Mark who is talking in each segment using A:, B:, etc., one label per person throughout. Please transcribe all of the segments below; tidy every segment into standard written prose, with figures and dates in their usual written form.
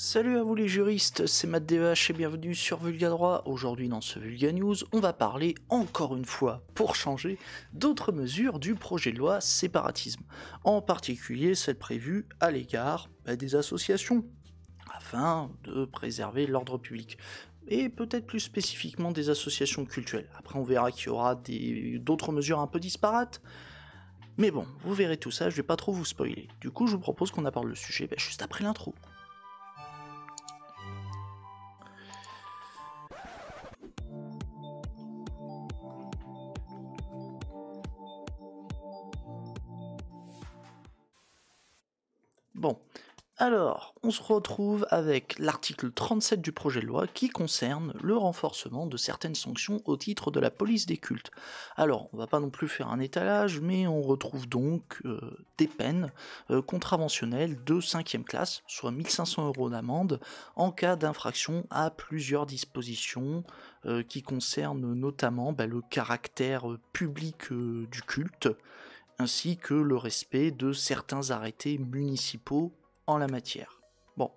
A: Salut à vous les juristes, c'est Matt DEH et bienvenue sur Vulga Droit. Aujourd'hui dans ce Vulga News, on va parler encore une fois, pour changer, d'autres mesures du projet de loi séparatisme, en particulier celles prévues à l'égard des associations, afin de préserver l'ordre public, et peut-être plus spécifiquement des associations cultuelles. Après on verra qu'il y aura d'autres mesures un peu disparates, mais bon, vous verrez tout ça, je vais pas trop vous spoiler. Du coup je vous propose qu'on aborde le sujet juste après l'intro. Bon, alors, on se retrouve avec l'article 37 du projet de loi qui concerne le renforcement de certaines sanctions au titre de la police des cultes. Alors, on va pas non plus faire un étalage, mais on retrouve donc des peines contraventionnelles de 5e classe, soit 1500 € d'amende, en cas d'infraction à plusieurs dispositions qui concernent notamment le caractère public du culte, ainsi que le respect de certains arrêtés municipaux en la matière. Bon,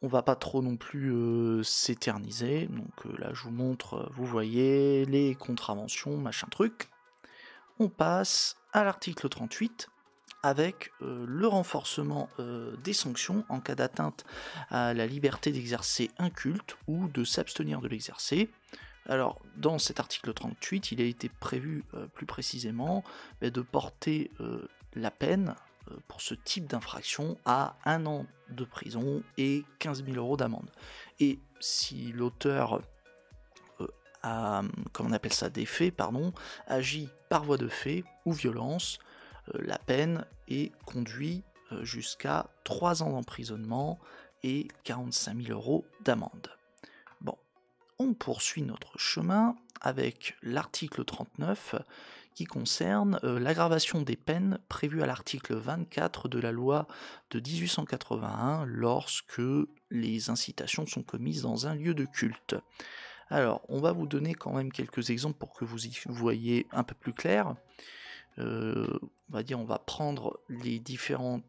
A: on va pas trop non plus s'éterniser, donc là je vous montre, vous voyez, les contraventions, machin truc. On passe à l'article 38, avec le renforcement des sanctions en cas d'atteinte à la liberté d'exercer un culte ou de s'abstenir de l'exercer. Alors, dans cet article 38, il a été prévu plus précisément de porter la peine pour ce type d'infraction à 1 an de prison et 15 000 € d'amende. Et si l'auteur agit par voie de fait ou violence, la peine est conduite jusqu'à 3 ans d'emprisonnement et 45 000 € d'amende. Bon, on poursuit notre chemin avec l'article 39 qui concerne l'aggravation des peines prévues à l'article 24 de la loi de 1881 lorsque les incitations sont commises dans un lieu de culte. Alors, on va vous donner quand même quelques exemples pour que vous y voyez un peu plus clair. On va prendre les différents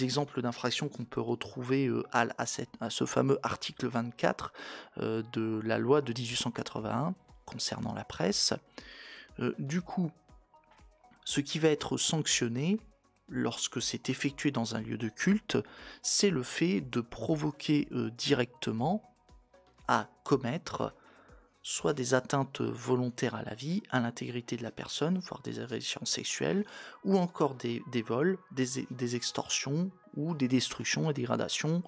A: exemples d'infractions qu'on peut retrouver à ce fameux article 24 de la loi de 1881 concernant la presse. Du coup, ce qui va être sanctionné lorsque c'est effectué dans un lieu de culte, c'est le fait de provoquer directement à commettre soit des atteintes volontaires à la vie, à l'intégrité de la personne, voire des agressions sexuelles, ou encore des vols, des extorsions, ou des destructions et dégradations,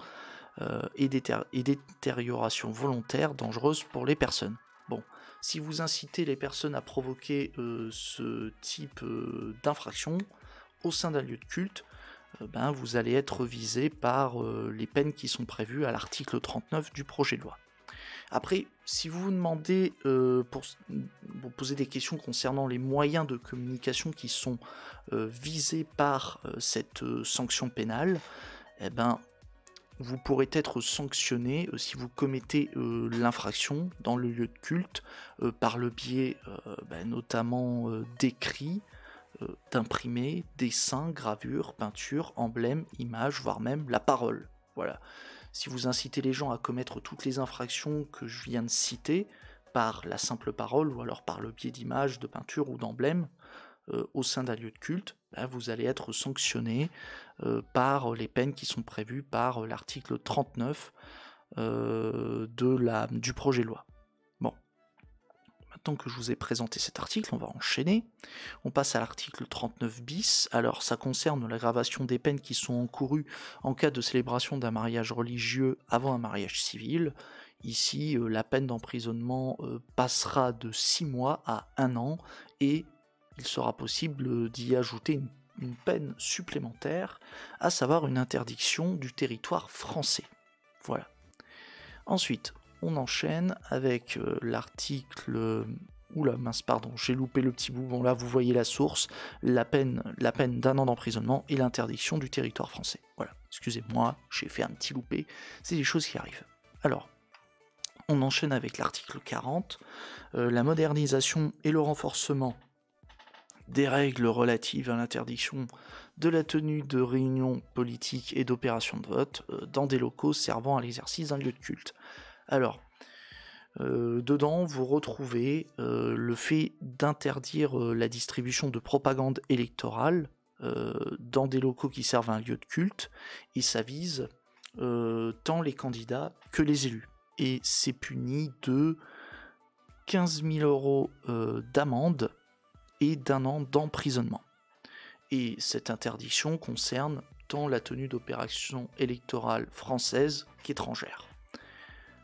A: et détériorations volontaires dangereuses pour les personnes. Bon, si vous incitez les personnes à provoquer ce type d'infraction au sein d'un lieu de culte, vous allez être visé par les peines qui sont prévues à l'article 39 du projet de loi. Après, si vous vous demandez, pour vous poser des questions concernant les moyens de communication qui sont visés par cette sanction pénale, vous pourrez être sanctionné si vous commettez l'infraction dans le lieu de culte par le biais notamment d'écrits, d'imprimés, dessins, gravures, peintures, emblèmes, images, voire même la parole. Voilà. Si vous incitez les gens à commettre toutes les infractions que je viens de citer par la simple parole ou alors par le biais d'images, de peintures ou d'emblèmes au sein d'un lieu de culte, vous allez être sanctionné par les peines qui sont prévues par l'article 39 du projet de loi. Bon, maintenant que je vous ai présenté cet article, on va enchaîner. On passe à l'article 39 bis. Alors ça concerne l'aggravation des peines qui sont encourues en cas de célébration d'un mariage religieux avant un mariage civil. Ici, la peine d'emprisonnement passera de 6 mois à 1 an et il sera possible d'y ajouter une peine supplémentaire, à savoir une interdiction du territoire français. Voilà. Ensuite, on enchaîne avec l'article... Oula, mince, pardon, j'ai loupé le petit bout. Bon, là, vous voyez la source, la peine d'1 an d'emprisonnement et l'interdiction du territoire français. Voilà, excusez-moi, j'ai fait un petit loupé, c'est des choses qui arrivent. Alors, on enchaîne avec l'article 40, la modernisation et le renforcement des règles relatives à l'interdiction de la tenue de réunions politiques et d'opérations de vote dans des locaux servant à l'exercice d'un lieu de culte. Alors, dedans, vous retrouvez le fait d'interdire la distribution de propagande électorale dans des locaux qui servent à un lieu de culte, et ça vise tant les candidats que les élus. Et c'est puni de 15 000 euros d'amende et d'1 an d'emprisonnement. Et cette interdiction concerne tant la tenue d'opérations électorales françaises qu'étrangères.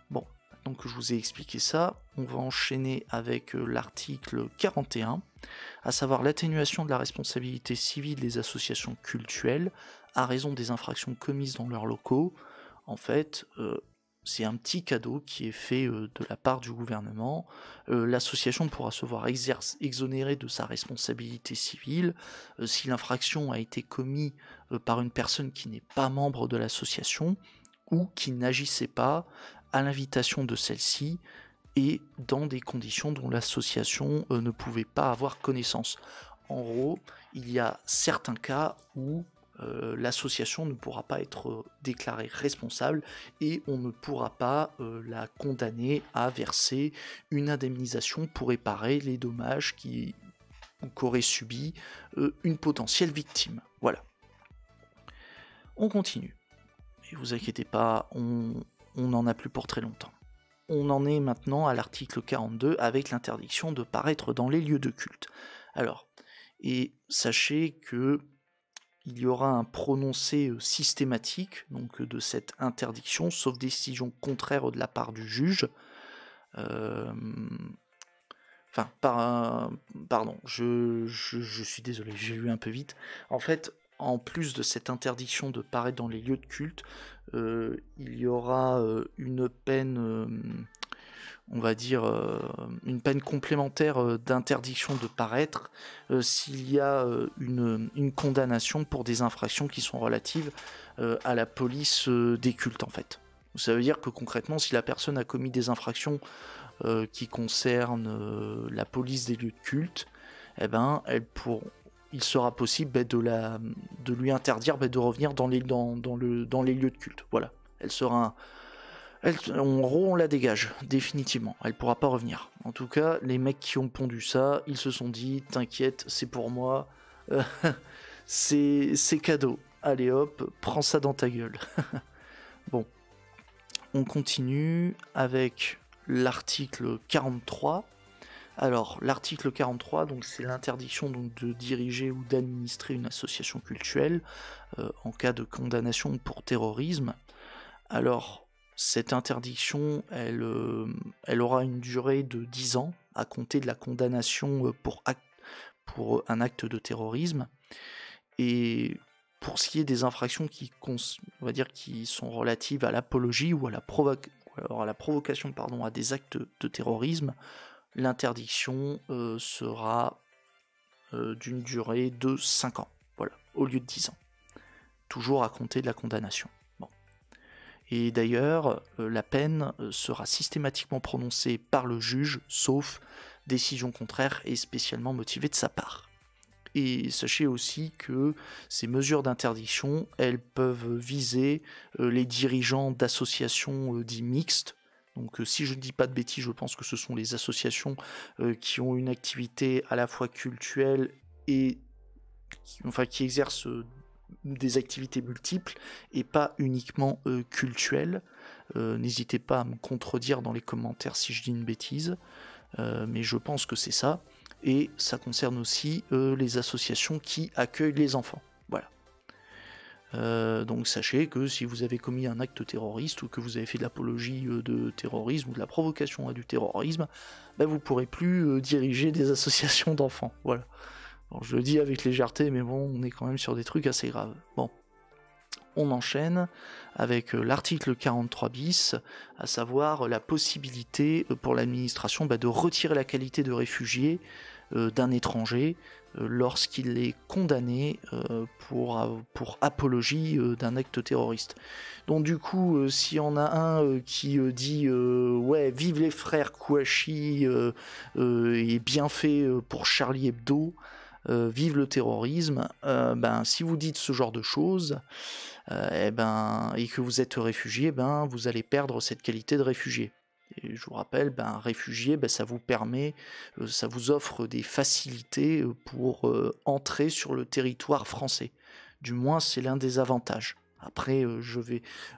A: Bon, donc je vous ai expliqué ça, on va enchaîner avec l'article 41, à savoir l'atténuation de la responsabilité civile des associations cultuelles à raison des infractions commises dans leurs locaux. En fait, c'est un petit cadeau qui est fait de la part du gouvernement. L'association pourra se voir exonérée de sa responsabilité civile si l'infraction a été commise par une personne qui n'est pas membre de l'association ou qui n'agissait pas à l'invitation de celle-ci et dans des conditions dont l'association ne pouvait pas avoir connaissance. En gros, il y a certains cas où l'association ne pourra pas être déclarée responsable et on ne pourra pas la condamner à verser une indemnisation pour réparer les dommages qu'aurait subi une potentielle victime. Voilà. On continue. Et vous inquiétez pas, on n'en a plus pour très longtemps. On en est maintenant à l'article 42 avec l'interdiction de paraître dans les lieux de culte. Alors, et sachez que il y aura un prononcé systématique donc, de cette interdiction, sauf décision contraire de la part du juge. Pardon, je suis désolé, j'ai lu un peu vite. En fait, en plus de cette interdiction de paraître dans les lieux de culte, il y aura une peine, on va dire, une peine complémentaire d'interdiction de paraître s'il y a une condamnation pour des infractions qui sont relatives à la police des cultes, en fait. Ça veut dire que concrètement, si la personne a commis des infractions qui concernent la police des lieux de culte, eh ben, il sera possible de lui interdire de revenir dans les lieux de culte. Voilà. Elle sera... En gros, on la dégage, définitivement. Elle pourra pas revenir. En tout cas, les mecs qui ont pondu ça, ils se sont dit, t'inquiète, c'est pour moi, c'est cadeau. Allez hop, prends ça dans ta gueule. Bon, on continue avec l'article 43. Alors, l'article 43, donc, c'est l'interdiction donc, de diriger ou d'administrer une association cultuelle en cas de condamnation pour terrorisme. Alors, cette interdiction, elle aura une durée de 10 ans à compter de la condamnation pour un acte de terrorisme. Et pour ce qui est des infractions on va dire, qui sont relatives à l'apologie ou à la provocation à des actes de terrorisme, l'interdiction sera d'une durée de 5 ans, voilà, au lieu de 10 ans. Toujours à compter de la condamnation. Et d'ailleurs, la peine sera systématiquement prononcée par le juge, sauf décision contraire et spécialement motivée de sa part. Et sachez aussi que ces mesures d'interdiction, elles peuvent viser les dirigeants d'associations dites mixtes. Donc si je ne dis pas de bêtises, je pense que ce sont les associations qui ont une activité à la fois cultuelle et qui exercent des activités multiples et pas uniquement cultuelles. N'hésitez pas à me contredire dans les commentaires si je dis une bêtise, mais je pense que c'est ça. Et ça concerne aussi les associations qui accueillent les enfants. Voilà. Donc sachez que si vous avez commis un acte terroriste ou que vous avez fait de l'apologie de terrorisme ou de la provocation à du terrorisme, vous ne pourrez plus diriger des associations d'enfants. Voilà. Alors, je le dis avec légèreté, mais bon, on est quand même sur des trucs assez graves. Bon, on enchaîne avec l'article 43 bis, à savoir la possibilité pour l'administration de retirer la qualité de réfugié d'un étranger lorsqu'il est condamné pour apologie d'un acte terroriste. Donc du coup, s'il y en a un qui dit ouais, vive les frères Kouachi et bien fait pour Charlie Hebdo, vive le terrorisme, ben, si vous dites ce genre de choses, et que vous êtes réfugié, ben, vous allez perdre cette qualité de réfugié. Et je vous rappelle, ben, réfugié, ben, ça vous permet, ça vous offre des facilités pour entrer sur le territoire français. Du moins, c'est l'un des avantages. Après, je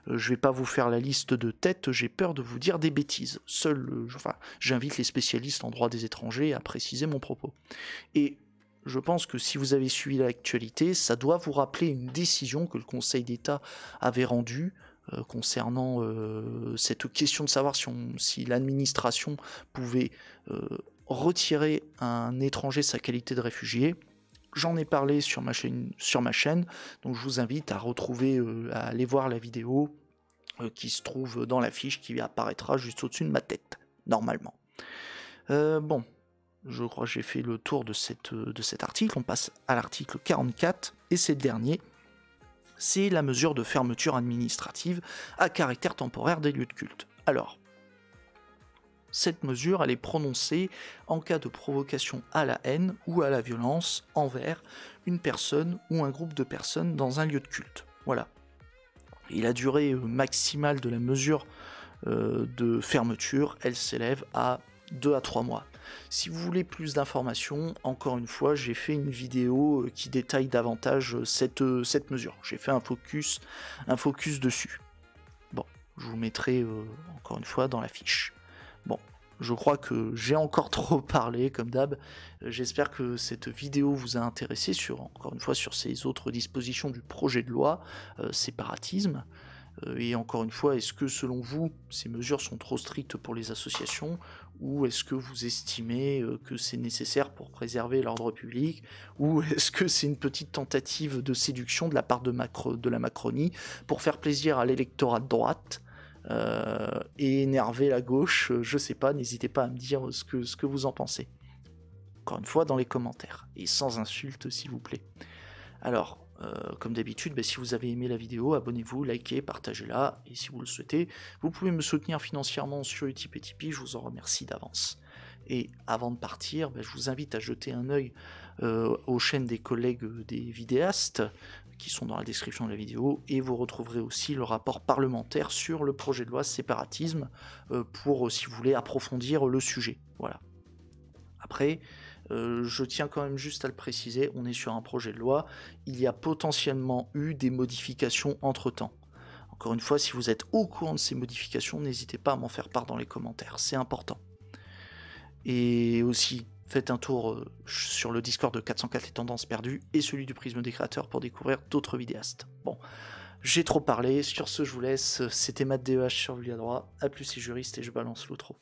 A: vais pas vous faire la liste de tête, j'ai peur de vous dire des bêtises. J'invite les spécialistes en droit des étrangers à préciser mon propos. Et je pense que si vous avez suivi l'actualité, ça doit vous rappeler une décision que le Conseil d'État avait rendue concernant cette question de savoir si l'administration pouvait retirer à un étranger sa qualité de réfugié. J'en ai parlé sur ma chaîne, donc je vous invite à à aller voir la vidéo qui se trouve dans la fiche qui apparaîtra juste au-dessus de ma tête, normalement. Bon, je crois que j'ai fait le tour de cet article. On passe à l'article 44, et c'est le dernier. C'est la mesure de fermeture administrative à caractère temporaire des lieux de culte. Alors, cette mesure, elle est prononcée en cas de provocation à la haine ou à la violence envers une personne ou un groupe de personnes dans un lieu de culte. Voilà. Et la durée maximale de la mesure de fermeture, elle s'élève à 2 à 3 mois. Si vous voulez plus d'informations, encore une fois, j'ai fait une vidéo qui détaille davantage cette mesure. J'ai fait un focus dessus. Bon, je vous mettrai encore une fois dans la fiche. Bon, je crois que j'ai encore trop parlé, comme d'hab. J'espère que cette vidéo vous a intéressé encore une fois, sur ces autres dispositions du projet de loi séparatisme. Et encore une fois, est-ce que selon vous, ces mesures sont trop strictes pour les associations, ou est-ce que vous estimez que c'est nécessaire pour préserver l'ordre public, ou est-ce que c'est une petite tentative de séduction de la part de la Macronie pour faire plaisir à l'électorat de droite et énerver la gauche? Je sais pas, n'hésitez pas à me dire ce que vous en pensez. Encore une fois, dans les commentaires, et sans insultes s'il vous plaît. Alors, comme d'habitude, si vous avez aimé la vidéo, abonnez-vous, likez, partagez-la, et si vous le souhaitez, vous pouvez me soutenir financièrement sur Utip et Tipeee, je vous en remercie d'avance. Et avant de partir, je vous invite à jeter un œil aux chaînes des collègues des vidéastes, qui sont dans la description de la vidéo, et vous retrouverez aussi le rapport parlementaire sur le projet de loi séparatisme, pour, si vous voulez, approfondir le sujet. Voilà. Après, je tiens quand même juste à le préciser, on est sur un projet de loi, il y a potentiellement eu des modifications entre-temps. Encore une fois, si vous êtes au courant de ces modifications, n'hésitez pas à m'en faire part dans les commentaires, c'est important. Et aussi, faites un tour sur le Discord de 404 les tendances perdues et celui du prisme des créateurs pour découvrir d'autres vidéastes. Bon, j'ai trop parlé, sur ce je vous laisse, c'était Matt DEH sur Vulga Droit, à plus les juristes et je balance l'outro.